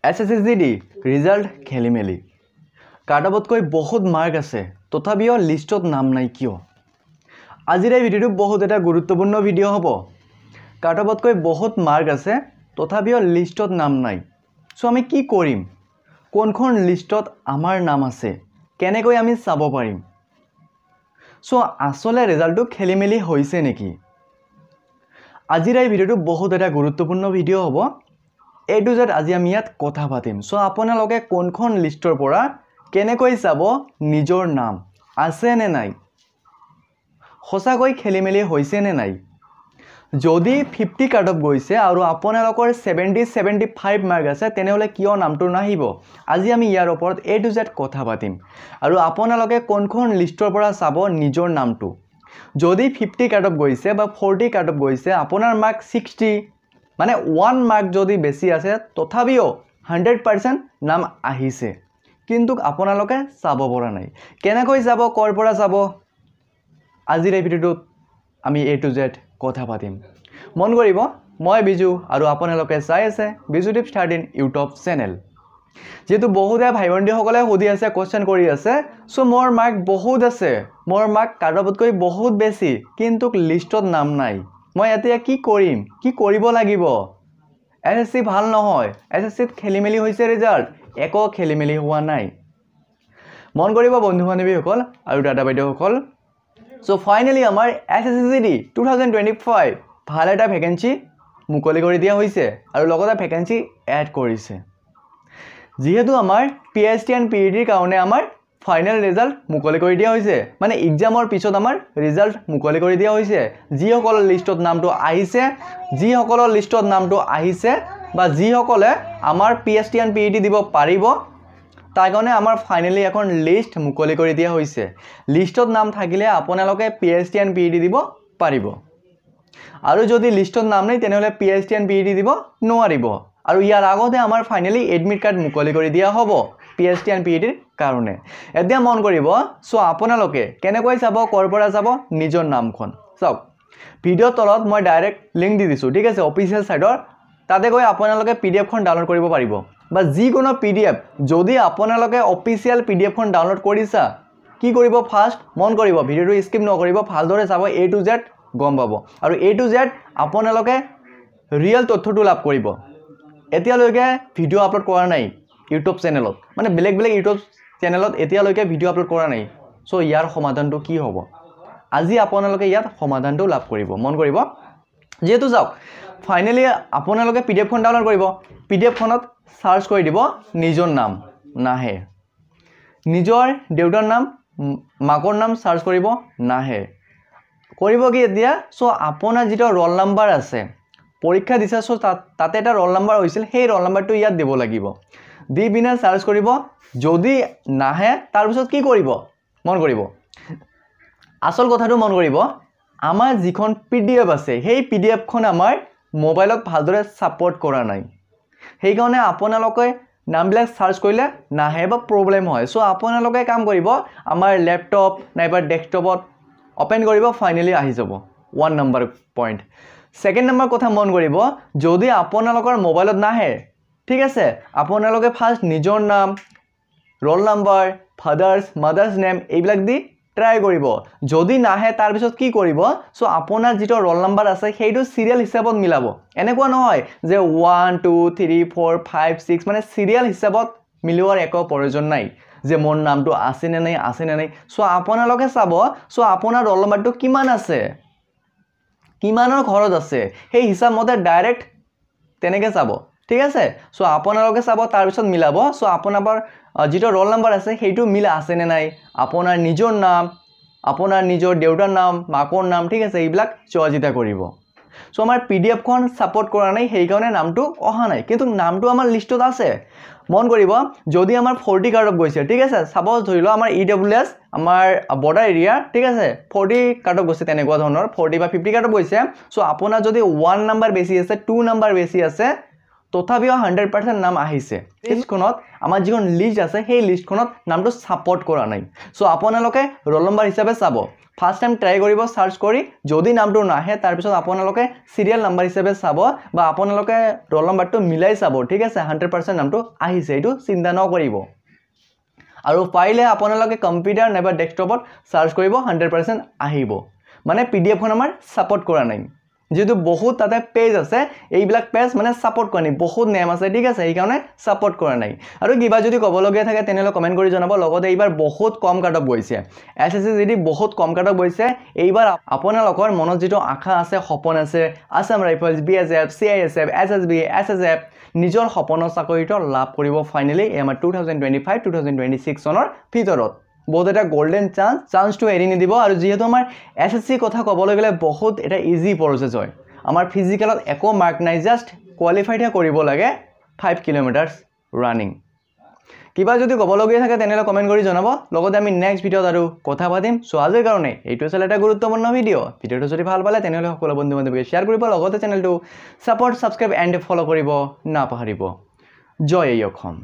SSCD result খেলিমেলি কাটাবতকৈ বহুত mark আছে তথাপিও লিষ্টত নাম নাই কিয় আজিৰ এই ভিডিওটো বহুত এটা গুৰুত্বপূৰ্ণ ভিডিও হ'ব কাটাবতকৈ বহুত মাৰ্ক আছে তথাপিও লিষ্টত নাম নাই সো আমি কি কৰিম কোনখন লিষ্টত আমাৰ নাম আছে কেনেকৈ আমি চাব পাৰিম সো আসলে ৰিজাল্টটো খেলিমেলি হৈছে নেকি আজিৰ এই ভিডিওটো বহুত এটা গুৰুত্বপূৰ্ণ ভিডিও হ'ব A to Z আজি আমি ইয়াত কথা পাতিম সো আপোনালোকে কোনখন লিষ্টৰ পৰা কেনেকৈ চাব নিজৰ নাম আছে নে নাই হসাকৈ খেলিমেলি হৈছে নে নাই যদি 50 কাট অফ গৈছে আৰু আপোনালোকৰ 70-75 মাৰ্ক আছে তেনেহলে কিয় নামটো নাহিব আজি আমি ইয়াৰ ওপৰত A to Z কথা পাতিম আৰু আপোনালোকে কোনখন লিষ্টৰ পৰা চাব নিজৰ নামটো যদি 50 কাট অফ গৈছে বা 40 কাট অফ গৈছে আপোনাৰ মাৰ্ক 60 মানে 1 মাৰ্ক যদি বেছি আছে তথাপিও 100% নাম আহিছে কিন্তু আপোনালোকে চাব পৰা নাই কেনেকৈ যাব কৰ পৰা যাব আজিৰ এই ভিডিওত আমি A to Z কথা পাতিম মন কৰিব মই বিজু আৰু আপোনালোকে চাই আছে বিজু টিপছ 13 ইউটিউব চেনেল যেটো বহুতে ভাইবন্ধী সকলে সুধি আছে কোশ্চেন কৰি আছে সো মোৰ মাৰ্ক বহুত আছে মোৰ মাৰ্ক কাটঅফতকৈ বহুত বেছি কিন্তু লিষ্টত নাম নাই মই এতিয়া কি কৰিম কি কৰিব লাগিব এসএসসি ভাল নহয় এসএসসিত খেলিমেলি হৈছে ৰিজাল্ট একো খেলিমেলি হোৱা নাই মন কৰিব বন্ধু বান্ধৱীসকল আৰু দাদা বাইদেউসকল সো ফাইনালি আমাৰ SSCD 2025 ভাল এটা ভ্যাকেন্সি মুকলি কৰি দিয়া হৈছে আৰু লগতে ভ্যাকেন্সি এড কৰিছে যেহেতু আমাৰ PhD and PhD কাৰণে আমাৰ ফাইনাল ৰিজাল্ট মুকলি কৰি দিয়া হৈছে মানে এক্সামৰ পিছত আমাৰ ৰিজাল্ট মুকলি কৰি দিয়া হৈছে যি সকল লিষ্টত নামটো আহিছে যি সকল লিষ্টত নামটো আহিছে বা যি সকলে আমাৰ PhD and PhD দিব পাৰিব তাৰ কাৰণে আমাৰ ফাইনালি এখন লিষ্ট মুকলি কৰি দিয়া হৈছে লিষ্টত নাম থাকিলে আপোনালোকে PhD and PhD দিব পাৰিব আৰু যদি লিষ্টত নাম নাই তেনেহলে PhD and PhD দিব নোৱাৰিব আৰু ইয়াৰ আগতে আমাৰ ফাইনালি এডমিট কাৰ্ড মুকলি কৰি দিয়া হ'ব PhD and PhD কাৰণে এতিয়া মন কৰিব সো আপোনালোকে কেনেকৈ চাব কৰ পৰা যাব নিজৰ নামখন চাওক ভিডিও তলত মই ডাইৰেক্ট লিংক দি দিছো ঠিক আছে অফিচিয়েল সাইটৰ তাতে গৈ আপোনালোকে PDF খন ডাউনলোড কৰিব পাৰিব বা যিকোনো PDF যদি আপোনালোকে অফিচিয়েল PDF খন ডাউনলোড কৰিছা কি কৰিব ফাৰ্স্ট মন কৰিব ভিডিওটো স্কিপ নকৰিব ভালদৰে চাব A to Z গম পাব আৰু A to Z আপোনালোকে ৰিয়েল তথ্যটো লাভ কৰিব এতিয়ালৈকে ভিডিও আপলোড কৰা নাই ইউটিউব চেনেলত মানে বেলেগ ইউটিউব চেনেলত এতিয়ালৈকে ভিডিও আপলোড কৰা নাই সো ইয়াৰ সমাধানটো কি হ'ব আজি আপোনালোকে ইয়াত সমাধানটো লাভ কৰিব মন কৰিব যেহেতু যাওক ফাইনালি আপোনালোকে PDF খন ডাউনলোড কৰিব PDF খনত সাৰ্চ কৰি দিব নিজৰ নাম নাহে নিজৰ দেউতাৰ নাম মাকৰ নাম সাৰ্চ কৰিব নাহে কৰিব কি এতিয়া সো আপোনাৰ যেটো ৰোল নাম্বাৰ আছে পৰীক্ষা দিছা সো তাতে এটা ৰোল নাম্বাৰ হৈছিল সেই ৰোল নাম্বাৰটো ইয়াত দিব লাগিব দি বিনা সাৰ্চ কৰিব যদি নাহে তাৰ পিছত কি কৰিব মন কৰিব আসল কথাটো মন কৰিব আমাৰ যিখন PDF আছে সেই PDF খন আমাৰ মোবাইলত ভালদৰে সাপোৰ্ট কৰা নাই সেই কাৰণে আপোনালোকে নামবিলাক সাৰ্চ কৰিলে নাহে বা প্ৰবলেম হয় সো আপোনালোকে কাম কৰিব আমাৰ ল্যাপটপ নাইবা ডেস্কটপত ওপেন কৰিব ফাইনালি আহি যাব 1 নম্বৰ পইণ্ট সেকেন্ড নম্বৰ কথা মন কৰিব যদি আপোনালোকৰ মোবাইলত নাহে ঠিক আছে আপোনালোকে ফাৰ্স্ট নিজৰ নাম ৰোল নাম্বাৰ ফাদাৰ্স মাদাৰ্স নেম এইবিলাক দি ট্ৰাই কৰিব যদি নাহে তাৰ পিছত কি কৰিব সো আপোনাৰ যেটো ৰোল নাম্বাৰ আছে সেইটো সিৰিয়াল হিচাপত মিলাব এনেকুৱা নহয় যে 1 2 3 4 5 6 মানে সিৰিয়াল হিচাপত মিলোৱাৰ একো প্ৰয়োজন নাই যে মোৰ নামটো আছে নে নাই সো আপোনালোকে চাব সো আপোনাৰ ৰোল নাম্বাৰটো কিমান আছে কিমানৰ ঘৰত আছে সেই হিচাপ মতে ডাইৰেক্ট তেনেকে চাব ঠিক আছে সো আপোনালোকে চাব তাৰ পিছত মিলাব সো আপোনাৰ যেটো ৰোল নাম্বাৰ আছে সেইটো মিলা আছে নে নাই আপোনাৰ নিজৰ নাম আপোনাৰ নিজৰ দেউতাৰ নাম মাকৰ নাম ঠিক আছে এইবিলাক চোৱাজিতা কৰিব সো আমাৰ PDF খন সাপোৰ্ট কৰা নাই সেই কাৰণে নামটো অহা নাই কিন্তু নামটো আমাৰ লিষ্টত আছে মন কৰিব যদি আমাৰ 40 কাট অফ গৈছে ঠিক আছে সাপোজ ধৰিলো আমাৰ EWS আমাৰ বৰ্ডাৰ এৰিয়া ঠিক আছে 40 কাট অফ গৈছে তেনেকুৱা ধৰণৰ 40 বা 50 কাট অফ গৈছে সো আপোনাৰ যদি 1 নম্বৰ বেছি আছে 2 নম্বৰ বেছি আছে তথাপিও 100% নাম আহিছে লিষ্টখনত আমাৰ যিখন লিষ্ট আছে সেই লিষ্টখনত নামটো সাপোৰ্ট কৰা নাই সো আপোনালোকে ৰোল নম্বৰ হিচাপে চাব ফাৰ্স্ট টাইম ট্ৰাই কৰিব সাৰ্চ কৰি যদি নামটো নাহে তাৰ পিছত আপোনালোকে সিৰিয়াল নম্বৰ হিচাপে চাব বা আপোনালোকে ৰোল নম্বৰটো মিলাই চাব ঠিক আছে 100% নামটো আহিছে এটো চিন্তা নকৰিব আৰু ফাইলে আপোনালোকে কম্পিউটাৰ নাইবা ডেস্কটপত সাৰ্চ কৰিব 100% আহিব মানে পিডিএফ খন আমাৰ সাপোৰ্ট কৰা নাই যেটো বহুত তাতে পেজ আছে এইবিলাক পেজ মানে সাপোৰ্ট কৰা নাই বহুত নেম আছে ঠিক আছে এই কাৰণে সাপোৰ্ট কৰা নাই আৰু কিবা যদি কব লগিয়া থাকে তেনেলে কমেন্ট কৰি জনাব লগতে এইবাৰ বহুত কম কাট অফ গৈছে এসএসসি যদি বহুত কম কাট অফ গৈছে এইবাৰ আপোনালোকৰ মনত যেটো আশা আছে সপন আছে Assam rifles BSF CISF SSB SSF নিজৰ সপনৰ চাকৰিটো লাভ কৰিব ফাইনালি আমাৰ 2025 2026 চনৰ ভিতৰত বহুত এটা গোল্ডেন চান্স টু এৰি নিদিব আৰু যেহেতু আমাৰ এসএসসি কথা ক'বলৈ গলে বহুত এটা ইজি প্ৰসেস হয় আমাৰ ফিজিক্যালত একো মাৰ্ক নাই জাস্ট কোৱালিফাইড কৰিব লাগে 5 কিলোমিটাৰছ ৰানিং কিবা যদি ক'বলগীয়া থাকে তেনেলে কমেন্ট কৰি জনাব লগতে আমি নেক্সট ভিডিঅত আৰু কথা পাতিম সো আজিৰ কাৰণে এইটো আছিল এটা গুৰুত্বপূৰ্ণ ভিডিঅটো যদি ভাল পালে তেনেলে সকলো বন্ধু বান্ধৱীক শেয়াৰ কৰিব লগতে চেনেলটো সাপোৰ্ট সাবস্ক্ৰাইব এণ্ড ফলো কৰিব নাপাহৰিব জয় অসম